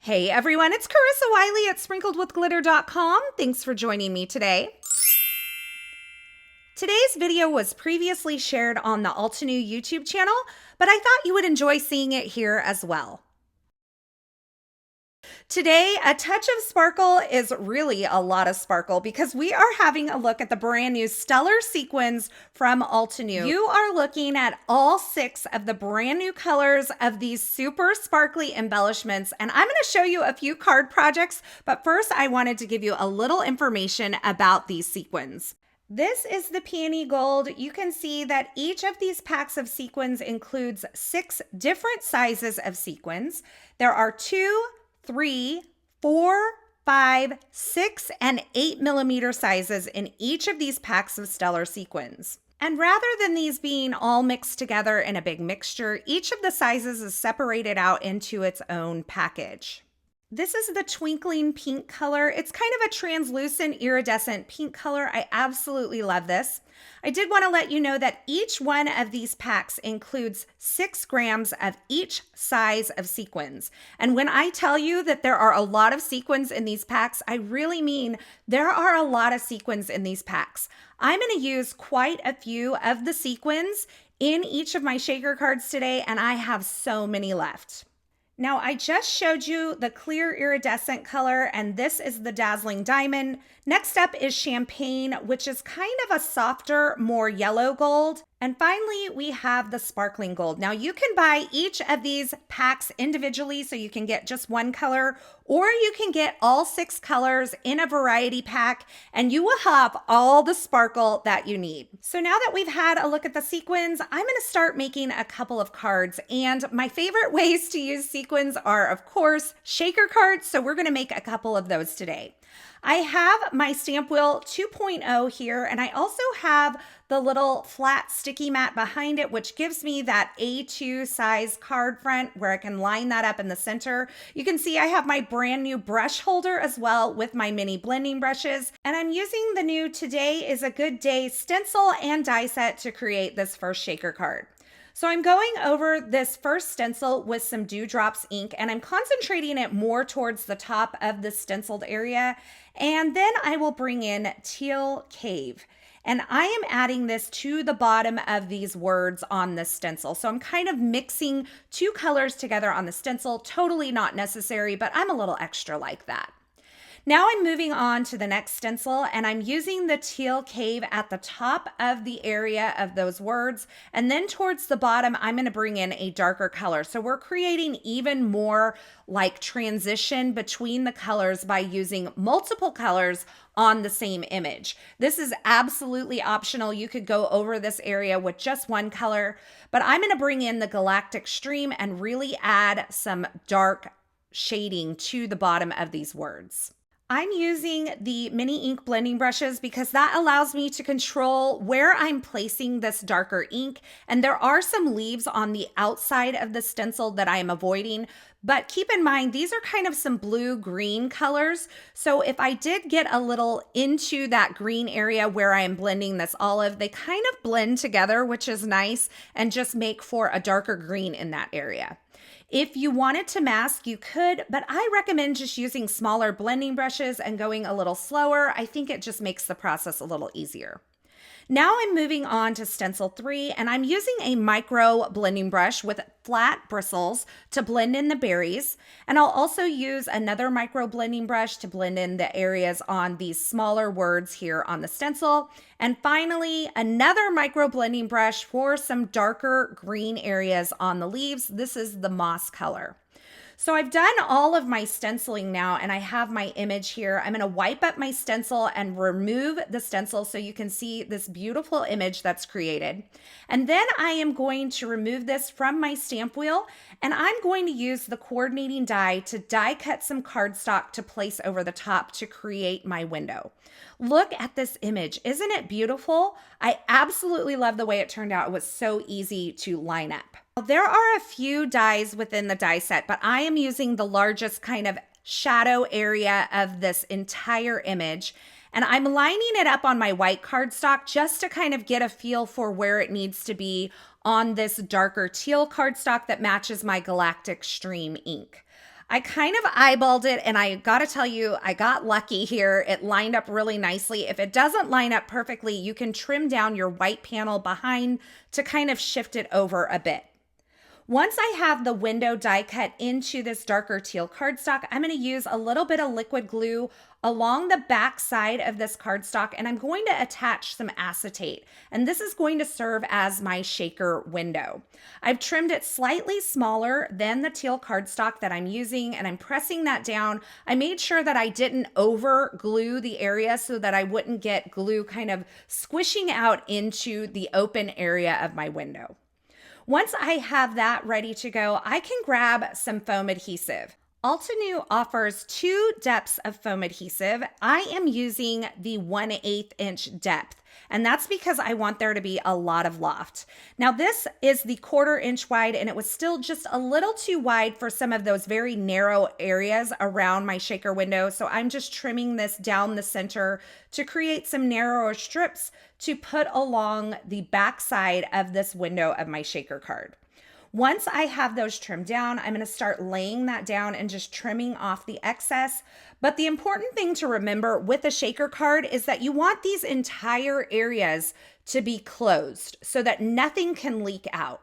Hey everyone, it's Carissa Wiley at sprinkledwithglitter.com. Thanks for joining me today. Today's video was previously shared on the Altenew YouTube channel, but I thought you would enjoy seeing it here as well. Today, a touch of sparkle is really a lot of sparkle because we are having a look at the brand new Stellar Sequins from Altenew. You are looking at all 6 of the brand new colors of these super sparkly embellishments, and I'm going to show you a few card projects, but first I wanted to give you a little information about these sequins. This is the Peony Gold. You can see that each of these packs of sequins includes 6 different sizes of sequins. There are 2, 3, 4, 5, 6, and 8 millimeter sizes in each of these packs of Stellar Sequins. And rather than these being all mixed together in a big mixture, each of the sizes is separated out into its own package. This is the Twinkling pink color. It's kind of a translucent iridescent pink color. I absolutely love this. I did want to let you know that each one of these packs includes 6 grams of each size of sequins. And when I tell you that there are a lot of sequins in these packs, I really mean there are a lot of sequins in these packs. I'm going to use quite a few of the sequins in each of my shaker cards today, and I have so many left. Now, I just showed you the clear iridescent color, and this is the Dazzling Diamond. Next up is Champagne, which is kind of a softer, more yellow gold. And finally, we have the Sparkling Gold. Now, you can buy each of these packs individually, so you can get just one color, or you can get all 6 colors in a variety pack, and you will have all the sparkle that you need. So now that we've had a look at the sequins, I'm gonna start making a couple of cards. And my favorite ways to use sequins are, of course, shaker cards. So we're gonna make a couple of those today. I have my Stamp Wheel 2.0 here, and I also have the little flat sticky mat behind it, which gives me that A2 size card front where I can line that up in the center. You can see I have my brand new brush holder as well with my mini blending brushes, and I'm using the new Today is a Good Day stencil and die set to create this first shaker card. So I'm going over this first stencil with some Dewdrops ink, and I'm concentrating it more towards the top of the stenciled area. And then I will bring in Teal Cave. And I am adding this to the bottom of these words on the stencil. So I'm kind of mixing 2 colors together on the stencil. Totally not necessary, but I'm a little extra like that. Now I'm moving on to the next stencil, and I'm using the Teal Cave at the top of the area of those words, and then towards the bottom I'm going to bring in a darker color. So we're creating even more like transition between the colors by using multiple colors on the same image. This is absolutely optional. You could go over this area with just one color, but I'm going to bring in the Galactic stream and really add some dark shading to the bottom of these words. I'm using the mini ink blending brushes because that allows me to control where I'm placing this darker ink. And there are some leaves on the outside of the stencil that I am avoiding, but keep in mind, these are kind of some blue-green colors. So if I did get a little into that green area where I am blending this olive, they kind of blend together, which is nice, and just make for a darker green in that area. If you wanted to mask, you could, but I recommend just using smaller blending brushes and going a little slower. I think it just makes the process a little easier. Now I'm moving on to stencil 3, and I'm using a micro blending brush with flat bristles to blend in the berries. And I'll also use another micro blending brush to blend in the areas on these smaller words here on the stencil. And finally, another micro blending brush for some darker green areas on the leaves. This is the moss color. So I've done all of my stenciling now, and I have my image here. I'm going to wipe up my stencil and remove the stencil so you can see this beautiful image that's created. And then I am going to remove this from my stamp wheel, and I'm going to use the coordinating die to die cut some cardstock to place over the top to create my window. Look at this image. Isn't it beautiful? I absolutely love the way it turned out. It was so easy to line up. There are a few dies within the die set, but I am using the largest kind of shadow area of this entire image. And I'm lining it up on my white cardstock just to kind of get a feel for where it needs to be on this darker teal cardstock that matches my Galactic stream ink. I kind of eyeballed it, and I gotta tell you, I got lucky here. It lined up really nicely. If it doesn't line up perfectly, you can trim down your white panel behind to kind of shift it over a bit. Once I have the window die cut into this darker teal cardstock, I'm going to use a little bit of liquid glue along the back side of this cardstock, and I'm going to attach some acetate. And this is going to serve as my shaker window. I've trimmed it slightly smaller than the teal cardstock that I'm using, and I'm pressing that down. I made sure that I didn't over glue the area so that I wouldn't get glue kind of squishing out into the open area of my window. Once I have that ready to go, I can grab some foam adhesive. Altenew offers 2 depths of foam adhesive. I am using the 1/8 inch depth, and that's because I want there to be a lot of loft. Now this is the 1/4 inch wide, and it was still just a little too wide for some of those very narrow areas around my shaker window. So I'm just trimming this down the center to create some narrower strips to put along the back side of this window of my shaker card. Once I have those trimmed down, I'm going to start laying that down and just trimming off the excess. But the important thing to remember with a shaker card is that you want these entire areas to be closed so that nothing can leak out.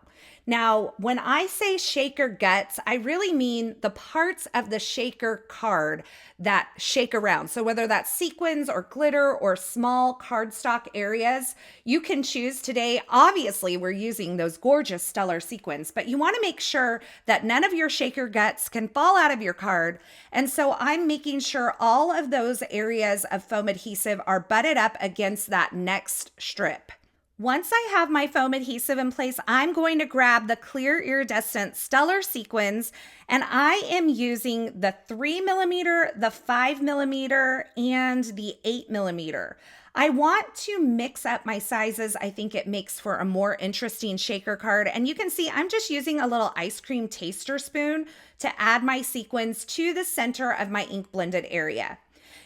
Now, when I say shaker guts, I really mean the parts of the shaker card that shake around. So whether that's sequins or glitter or small cardstock areas, you can choose today. Obviously, we're using those gorgeous Stellar Sequins, but you want to make sure that none of your shaker guts can fall out of your card. And so I'm making sure all of those areas of foam adhesive are butted up against that next strip. Once I have my foam adhesive in place, I'm going to grab the clear iridescent Stellar Sequins, and I am using the 3mm, the 5mm, and the 8mm. I want to mix up my sizes. I think it makes for a more interesting shaker card. And you can see I'm just using a little ice cream taster spoon to add my sequins to the center of my ink blended area.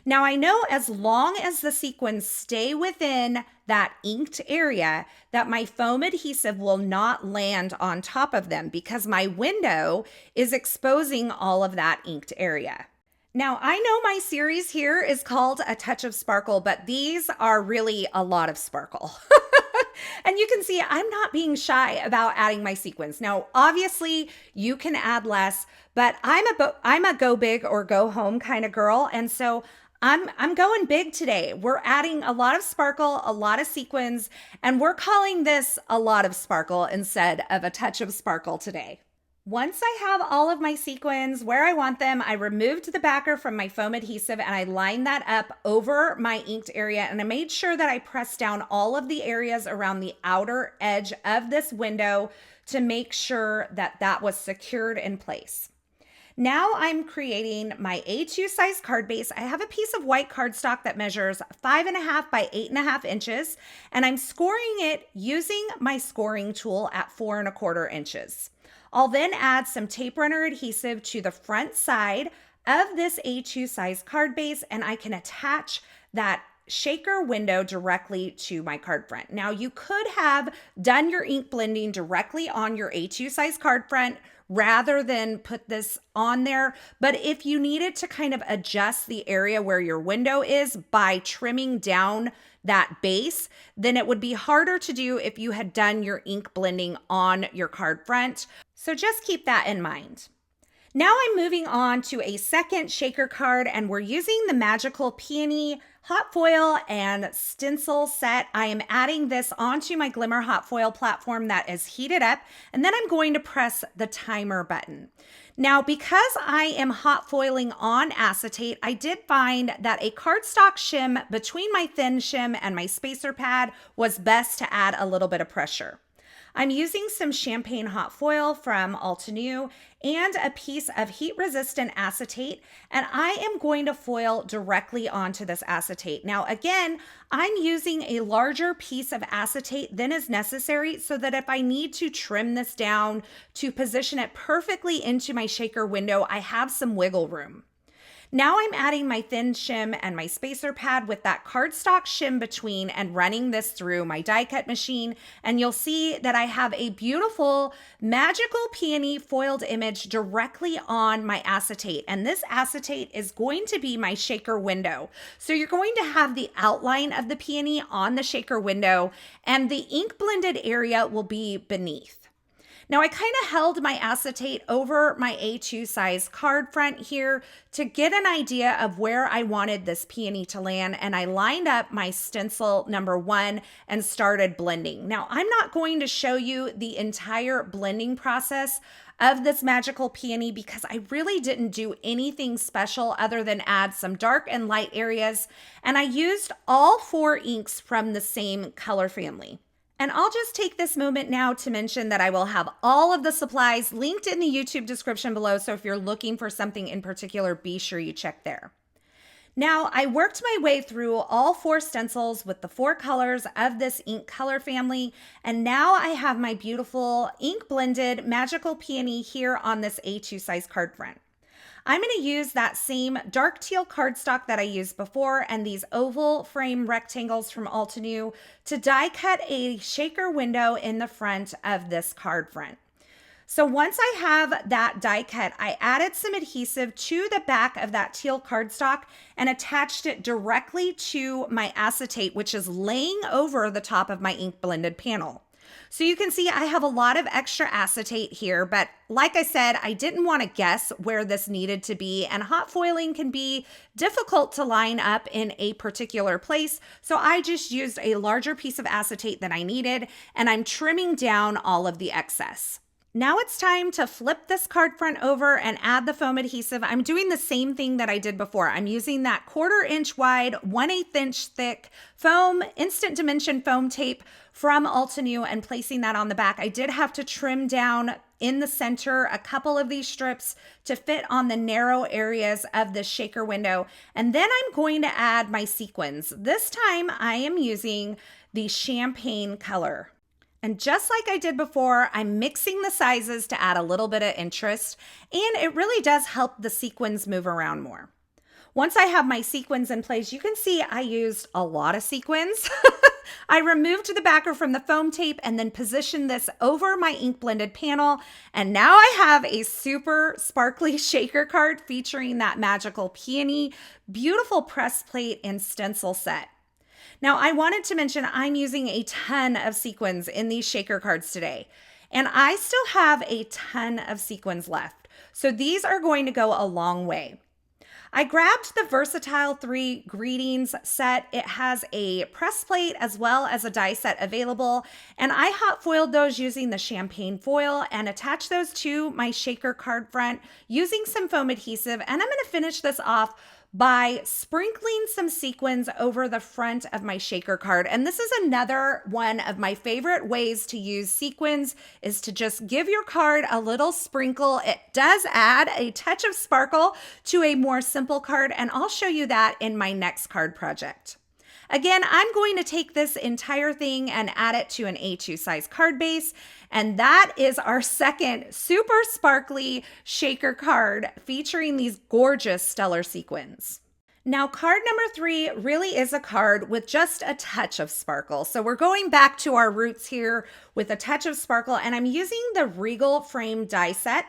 Now I know as long as the sequins stay within that inked area that my foam adhesive will not land on top of them because my window is exposing all of that inked area. Now I know my series here is called A Touch of Sparkle, but these are really a lot of sparkle. And you can see I'm not being shy about adding my sequins. Now, obviously you can add less, but I'm a go big or go home kind of girl. And so I'm going big today. We're adding a lot of sparkle, a lot of sequins, and we're calling this a lot of sparkle instead of a touch of sparkle today. Once I have all of my sequins where I want them, I removed the backer from my foam adhesive and I lined that up over my inked area, and I made sure that I pressed down all of the areas around the outer edge of this window to make sure that that was secured in place. Now I'm creating my A2 size card base. I have a piece of white cardstock that measures 5.5 by 8.5 inches, and I'm scoring it using my scoring tool at 4.25 inches. I'll then add some tape runner adhesive to the front side of this A2 size card base, and I can attach that shaker window directly to my card front. Now you could have done your ink blending directly on your A2 size card front rather than put this on there. But if you needed to kind of adjust the area where your window is by trimming down that base, then it would be harder to do if you had done your ink blending on your card front. So just keep that in mind. Now I'm moving on to a second shaker card, and we're using the magical Peony hot foil and stencil set. I am adding this onto my Glimmer hot foil platform that is heated up, and then I'm going to press the timer button. Now, because I am hot foiling on acetate, I did find that a cardstock shim between my thin shim and my spacer pad was best to add a little bit of pressure. I'm using some champagne hot foil from Altenew and a piece of heat-resistant acetate, and I am going to foil directly onto this acetate. Now, again, I'm using a larger piece of acetate than is necessary so that if I need to trim this down to position it perfectly into my shaker window, I have some wiggle room. Now I'm adding my thin shim and my spacer pad with that cardstock shim between and running this through my die cut machine. And you'll see that I have a beautiful magical peony foiled image directly on my acetate. And this acetate is going to be my shaker window. So you're going to have the outline of the peony on the shaker window and the ink blended area will be beneath. Now I kind of held my acetate over my A2 size card front here to get an idea of where I wanted this peony to land, and I lined up my stencil number 1 and started blending. Now I'm not going to show you the entire blending process of this magical peony because I really didn't do anything special other than add some dark and light areas, and I used all 4 inks from the same color family. And I'll just take this moment now to mention that I will have all of the supplies linked in the YouTube description below. So if you're looking for something in particular, be sure you check there. Now I worked my way through all 4 stencils with the 4 colors of this ink color family. And now I have my beautiful ink blended magical peony here on this A2 size card front. I'm going to use that same dark teal cardstock that I used before and these oval frame rectangles from Altenew to die cut a shaker window in the front of this card front. So once I have that die cut, I added some adhesive to the back of that teal cardstock and attached it directly to my acetate, which is laying over the top of my ink blended panel. So you can see I have a lot of extra acetate here, but like I said, I didn't want to guess where this needed to be, and hot foiling can be difficult to line up in a particular place. So I just used a larger piece of acetate than I needed, and I'm trimming down all of the excess. Now it's time to flip this card front over and add the foam adhesive. I'm doing the same thing that I did before. I'm using that 1/4 inch wide, 1/8 inch thick foam, instant dimension foam tape from Altenew and placing that on the back. I did have to trim down in the center a couple of these strips to fit on the narrow areas of the shaker window. And then I'm going to add my sequins. This time I am using the champagne color. And just like I did before, I'm mixing the sizes to add a little bit of interest, and it really does help the sequins move around more. Once I have my sequins in place, you can see I used a lot of sequins. I removed the backer from the foam tape and then positioned this over my ink blended panel. And now I have a super sparkly shaker card featuring that magical peony, beautiful press plate and stencil set. Now, I wanted to mention I'm using a ton of sequins in these shaker cards today, and I still have a ton of sequins left. So these are going to go a long way. I grabbed the Versatile 3 Greetings set. It has a press plate as well as a die set available, and I hot foiled those using the champagne foil and attached those to my shaker card front using some foam adhesive, and I'm going to finish this off by sprinkling some sequins over the front of my shaker card. And this is another one of my favorite ways to use sequins, is to just give your card a little sprinkle. It does add a touch of sparkle to a more simple card, and I'll show you that in my next card project. Again, I'm going to take this entire thing and add it to an A2 size card base. And that is our second super sparkly shaker card featuring these gorgeous stellar sequins. Now, card number 3 really is a card with just a touch of sparkle. So we're going back to our roots here with a touch of sparkle, and I'm using the Regal frame die set.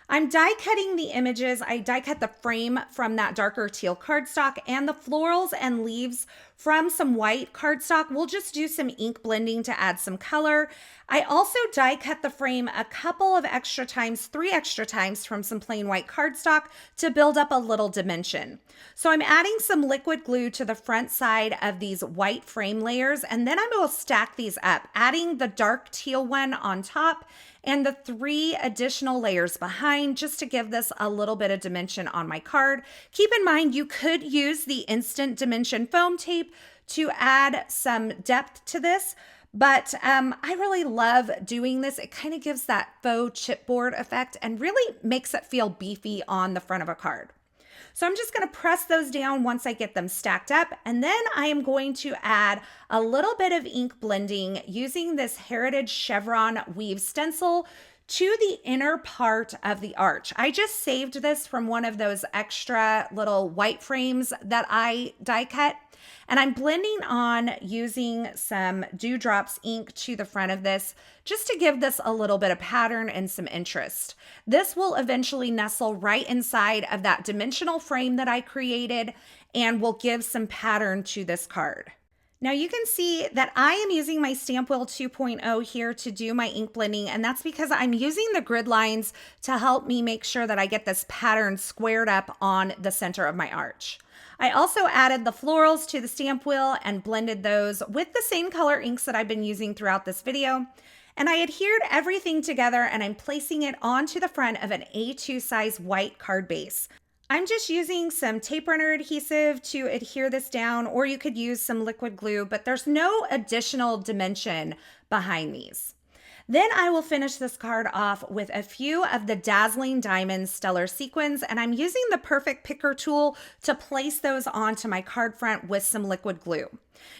I'm die cutting the images. I die cut the frame from that darker teal cardstock and the florals and leaves from some white cardstock. We'll just do some ink blending to add some color. I also die cut the frame a couple of extra times, 3 extra times from some plain white cardstock to build up a little dimension. So I'm adding some liquid glue to the front side of these white frame layers, and then I will stack these up, adding the dark teal one on top and the 3 additional layers behind just to give this a little bit of dimension on my card. Keep in mind, you could use the instant dimension foam tape to add some depth to this, but I really love doing this. It kind of gives that faux chipboard effect and really makes it feel beefy on the front of a card. So I'm just going to press those down once I get them stacked up, and then I am going to add a little bit of ink blending using this Heritage Chevron Weave stencil to the inner part of the arch. I just saved this from one of those extra little white frames that I die cut. And I'm blending on using some Dewdrops ink to the front of this just to give this a little bit of pattern and some interest. This will eventually nestle right inside of that dimensional frame that I created and will give some pattern to this card. Now you can see that I am using my Stamp Wheel 2.0 here to do my ink blending, and that's because I'm using the grid lines to help me make sure that I get this pattern squared up on the center of my arch. I also added the florals to the stamp wheel and blended those with the same color inks that I've been using throughout this video. And I adhered everything together and I'm placing it onto the front of an A2 size white card base. I'm just using some tape runner adhesive to adhere this down, or you could use some liquid glue, but there's no additional dimension behind these. Then I will finish this card off with a few of the Dazzling Diamond Stellar Sequins, and I'm using the Perfect Picker tool to place those onto my card front with some liquid glue.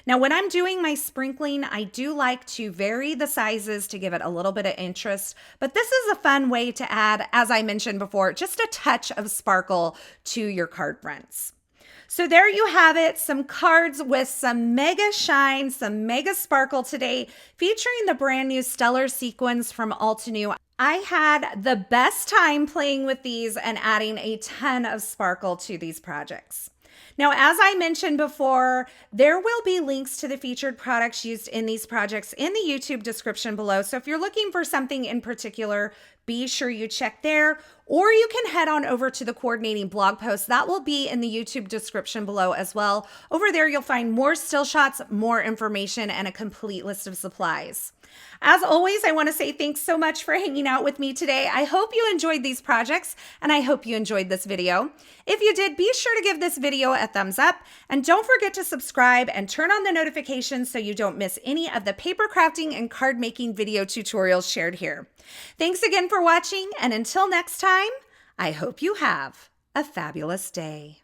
Now, when I'm doing my sprinkling, I do like to vary the sizes to give it a little bit of interest, but this is a fun way to add, as I mentioned before, just a touch of sparkle to your card fronts. So there you have it, some cards with some mega shine, some mega sparkle today, featuring the brand new Stellar Sequins from Altenew. I had the best time playing with these and adding a ton of sparkle to these projects. Now, as I mentioned before, there will be links to the featured products used in these projects in the YouTube description below. So if you're looking for something in particular, be sure you check there, or you can head on over to the coordinating blog post. That will be in the YouTube description below as well. Over there, you'll find more still shots, more information, and a complete list of supplies. As always, I want to say thanks so much for hanging out with me today. I hope you enjoyed these projects, and I hope you enjoyed this video. If you did, be sure to give this video a thumbs up, and don't forget to subscribe and turn on the notifications so you don't miss any of the paper crafting and card making video tutorials shared here. Thanks again for watching, and until next time, I hope you have a fabulous day.